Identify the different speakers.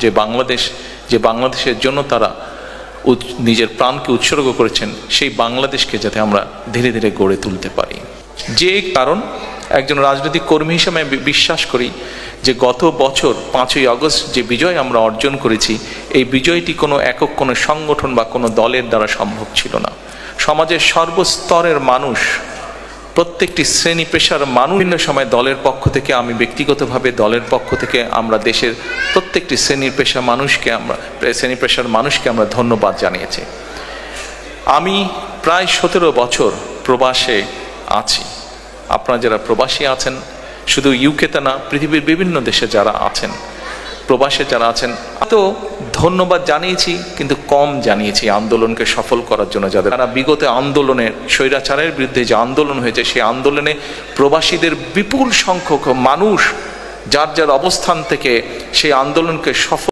Speaker 1: যে বাংলাদেশের জন্য তারা নিজের প্রাণকে উৎসর্গ করেছেন, সেই বাংলাদেশকে যাতে আমরা ধীরে ধীরে গড়ে তুলতে পারি। যে কারণ একজন রাজনৈতিক কর্মী হিসেবে আমি বিশ্বাস করি যে গত বছর 5ই আগস্ট যে বিজয় আমরা অর্জন করেছি, এই বিজয়টি কোনো একক কোনো সংগঠন বা কোনো দলের দ্বারা সম্ভব ছিল না। সমাজের সর্বস্তরের মানুষ, প্রত্যেকটি শ্রেণী পেশার মানুষ বিভিন্ন সময় দলের পক্ষ থেকে, আমি ব্যক্তিগতভাবে দলের পক্ষ থেকে আমরা দেশের প্রত্যেকটি শ্রেণী পেশার মানুষকে আমরা ধন্যবাদ জানিয়েছি। আমি প্রায় 17 বছর প্রবাসে আছি। আপনারা যারা প্রবাসী আছেন, শুধু ইউকেতে না, পৃথিবীর বিভিন্ন দেশে যারা আছেন, প্রবাসে যারা আছেন, তো ধন্যবাদ জানিয়েছি, কিন্তু কম জানিয়েছি আন্দোলনকে সফল করার জন্য। যারা বিগত আন্দোলনের, স্বৈরাচারের বিরুদ্ধে যে আন্দোলন হয়েছে, সেই আন্দোলনে প্রবাসীদের বিপুল সংখ্যক মানুষ যার যার অবস্থান থেকে সেই আন্দোলনকে সফল